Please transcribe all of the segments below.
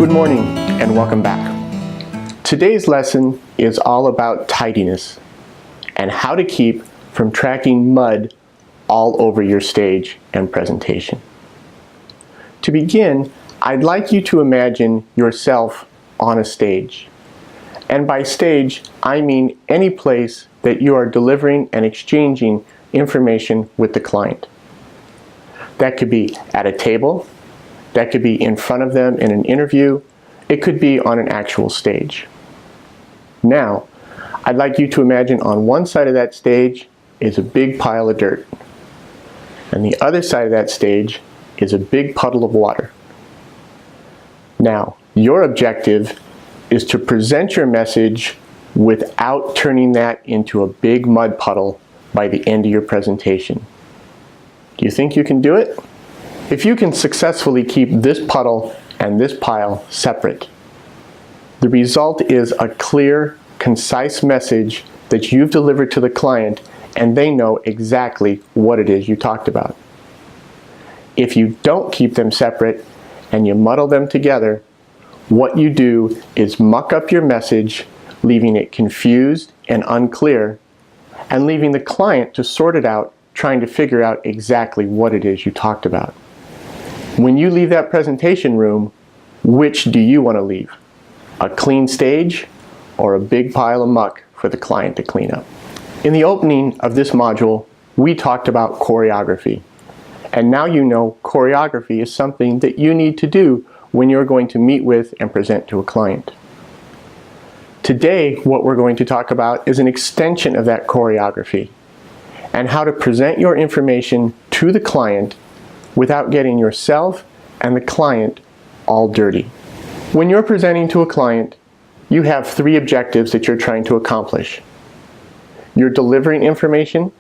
Good morning and welcome back. Today's lesson is all about tidiness and how to keep from tracking mud all over your stage and presentation. To begin, I'd like you to imagine yourself on a stage. And by stage, I mean any place that you are delivering and exchanging information with the client. That could be at a table, that could be in front of them in an interview, it could be on an actual stage. Now, I'd like you to imagine on one side of that stage is a big pile of dirt, and the other side of that stage is a big puddle of water. Now, your objective is to present your message without turning that into a big mud puddle by the end of your presentation. Do you think you can do it? If you can successfully keep this puddle and this pile separate, the result is a clear, concise message that you've delivered to the client and they know exactly what it is you talked about. If you don't keep them separate and you muddle them together, what you do is muck up your message, leaving it confused and unclear, and leaving the client to sort it out, trying to figure out exactly what it is you talked about. When you leave that presentation room, which do you want to leave? A clean stage or a big pile of muck for the client to clean up? In the opening of this module, we talked about choreography. And now you know choreography is something that you need to do when you're going to meet with and present to a client. Today, what we're going to talk about is an extension of that choreography and how to present your information to the client without getting yourself and the client all dirty. When you're presenting to a client, you have three objectives that you're trying to accomplish. You're delivering information,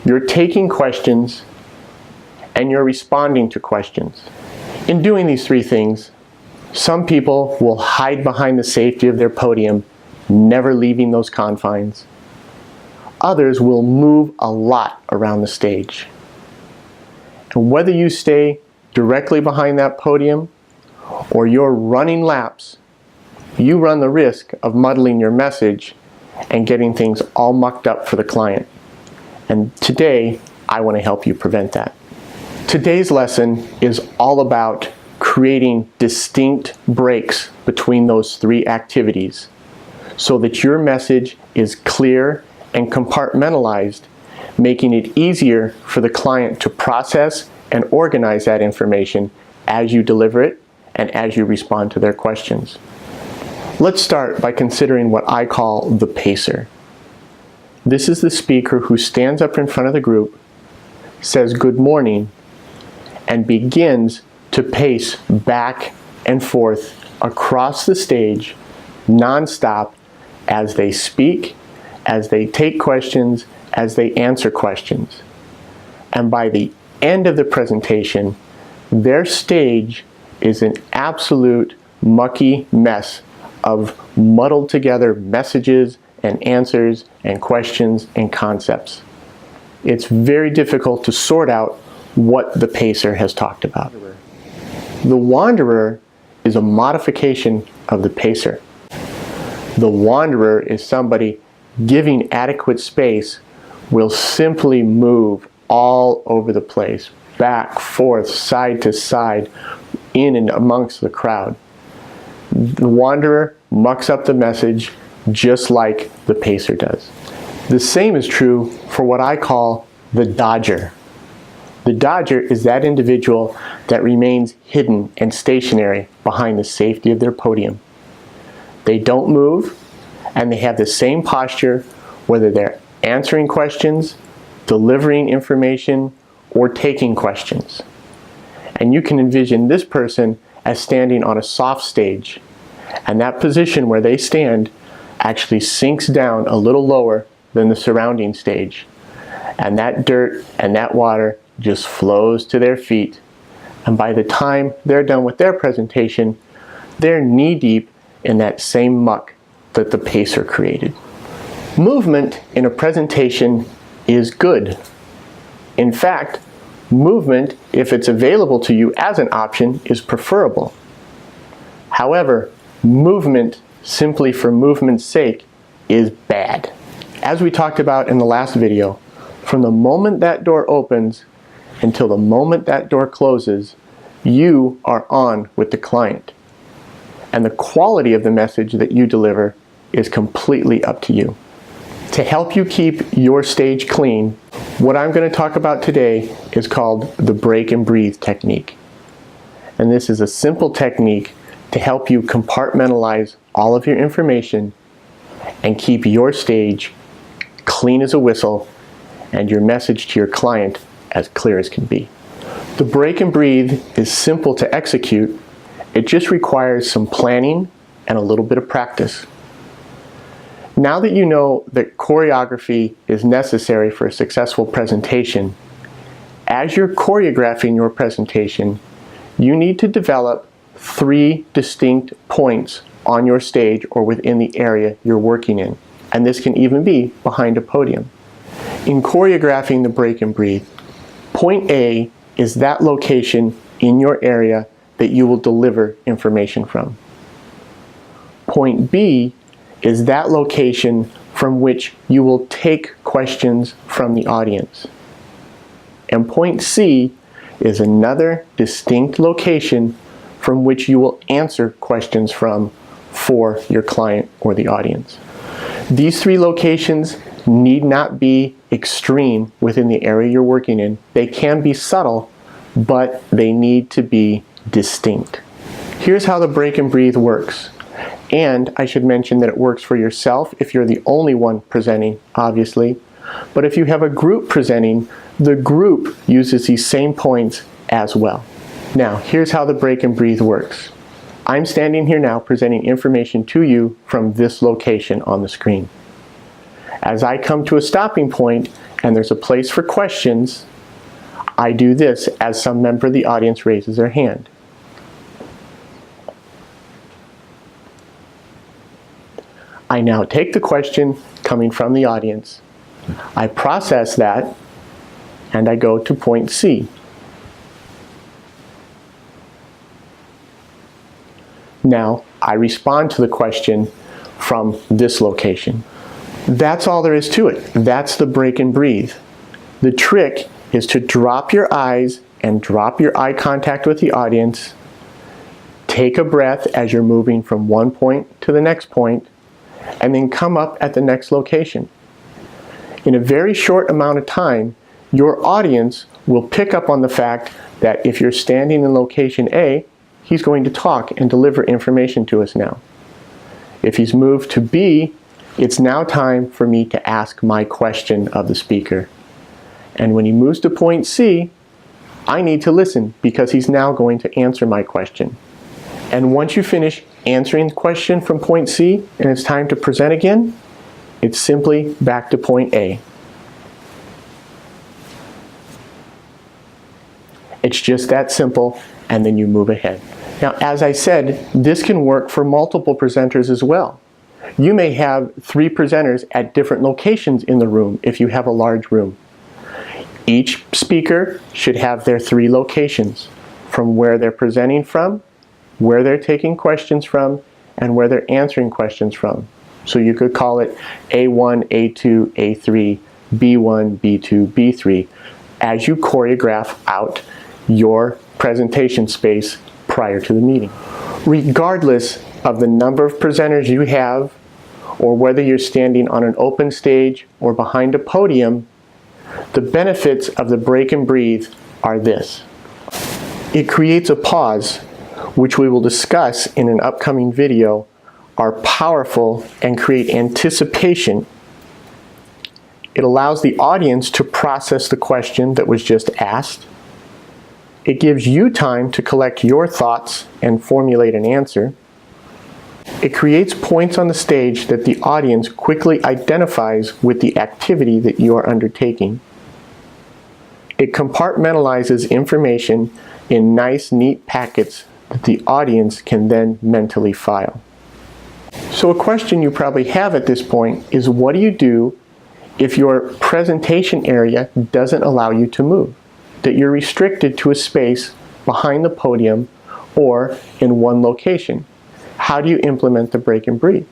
you're taking questions, and you're responding to questions. In doing these three things, some people will hide behind the safety of their podium, never leaving those confines. Others will move a lot around the stage. And whether you stay directly behind that podium or you're running laps, you run the risk of muddling your message and getting things all mucked up for the client. And today, I want to help you prevent that. Today's lesson is all about creating distinct breaks between those three activities so that your message is clear and compartmentalized, making it easier for the client to process and organize that information as you deliver it and as you respond to their questions. Let's start by considering what I call the pacer. This is the speaker who stands up in front of the group, says good morning, and begins to pace back and forth across the stage nonstop as they speak, as they take questions, as they answer questions. And by the end of the presentation, their stage is an absolute mucky mess of muddled together messages and answers and questions and concepts. It's very difficult to sort out what the pacer has talked about. The wanderer is a modification of the pacer. The wanderer is somebody giving adequate space will simply move all over the place, back, forth, side to side, in and amongst the crowd. The wanderer mucks up the message just like the pacer does. The same is true for what I call the dodger. The dodger is that individual that remains hidden and stationary behind the safety of their podium. They don't move, and they have the same posture whether they're answering questions, delivering information, or taking questions. And you can envision this person as standing on a soft stage, and that position where they stand actually sinks down a little lower than the surrounding stage. And that dirt and that water just flows to their feet. And by the time they're done with their presentation, they're knee-deep in that same muck that the pacer created. Movement in a presentation is good. In fact, movement, if it's available to you as an option, is preferable. However, movement simply for movement's sake is bad. As we talked about in the last video, from the moment that door opens until the moment that door closes, you are on with the client. And the quality of the message that you deliver is completely up to you. To help you keep your stage clean, what I'm going to talk about today is called the break and breathe technique. And this is a simple technique to help you compartmentalize all of your information and keep your stage clean as a whistle and your message to your client as clear as can be. The break and breathe is simple to execute. It just requires some planning and a little bit of practice. Now that you know that choreography is necessary for a successful presentation, as you're choreographing your presentation, you need to develop 3 distinct points on your stage or within the area you're working in. And this can even be behind a podium. In choreographing the break and breathe, point A is that location in your area that you will deliver information from. Point B is that location from which you will take questions from the audience. And point C is another distinct location from which you will answer questions from for your client or the audience. These 3 locations need not be extreme within the area you're working in. They can be subtle, but they need to be distinct. Here's how the break and breathe works. And I should mention that it works for yourself if you're the only one presenting, obviously. But if you have a group presenting, the group uses these same points as well. Now, here's how the break and breathe works. I'm standing here now presenting information to you from this location on the screen. As I come to a stopping point and there's a place for questions, I do this as some member of the audience raises their hand. I now take the question coming from the audience. I process that and I go to point C. Now I respond to the question from this location. That's all there is to it. That's the break and breathe. The trick is to drop your eyes and drop your eye contact with the audience. Take a breath as you're moving from one point to the next point, and then come up at the next location. In a very short amount of time, your audience will pick up on the fact that if you're standing in location A, he's going to talk and deliver information to us now. If he's moved to B, it's now time for me to ask my question of the speaker. And when he moves to point C, I need to listen because he's now going to answer my question. And once you finish answering the question from point C and it's time to present again, it's simply back to point A. It's just that simple, and then you move ahead. Now, as I said, this can work for multiple presenters as well. You may have 3 presenters at different locations in the room if you have a large room. Each speaker should have their 3 locations, from where they're presenting from, where they're taking questions from, and where they're answering questions from. So you could call it A1, A2, A3, B1, B2, B3, as you choreograph out your presentation space prior to the meeting. Regardless of the number of presenters you have, or whether you're standing on an open stage or behind a podium, the benefits of the break and breathe are this. It creates a pause, which we will discuss in an upcoming video, are powerful and create anticipation. It allows the audience to process the question that was just asked. It gives you time to collect your thoughts and formulate an answer. It creates points on the stage that the audience quickly identifies with the activity that you are undertaking. It compartmentalizes information in nice, neat packets that the audience can then mentally file. So a question you probably have at this point is, what do you do if your presentation area doesn't allow you to move? That you're restricted to a space behind the podium or in one location. how do you implement the break and breathe?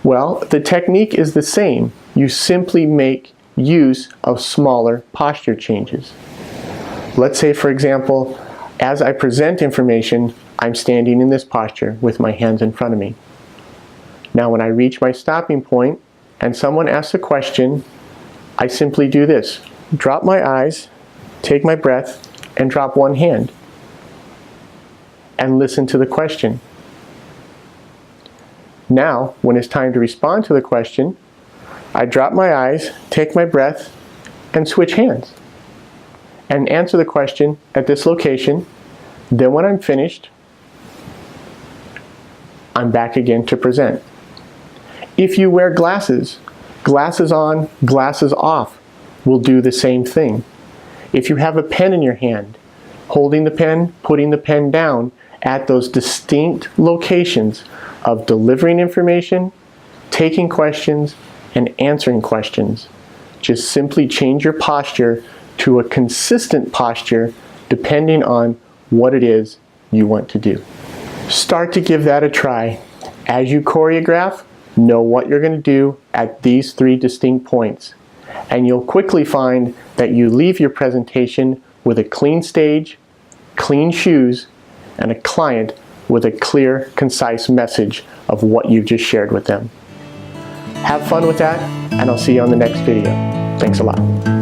Well, the technique is the same. You simply make use of smaller posture changes. Let's say, for example, as I present information, I'm standing in this posture with my hands in front of me. Now, when I reach my stopping point and someone asks a question, I simply do this. Drop my eyes, take my breath, and drop one hand. And listen to the question. Now, when it's time to respond to the question, I drop my eyes, take my breath, and switch hands. And answer the question at this location. Then when I'm finished, I'm back again to present. If you wear glasses, glasses on, glasses off will do the same thing. If you have a pen in your hand, holding the pen, putting the pen down at those distinct locations of delivering information, taking questions, and answering questions. Just simply change your posture to a consistent posture depending on what it is you want to do. Start to give that a try. As you choreograph, know what you're going to do at these 3 distinct points. And you'll quickly find that you leave your presentation with a clean stage, clean shoes, and a client with a clear, concise message of what you've just shared with them. Have fun with that, and I'll see you on the next video. Thanks a lot.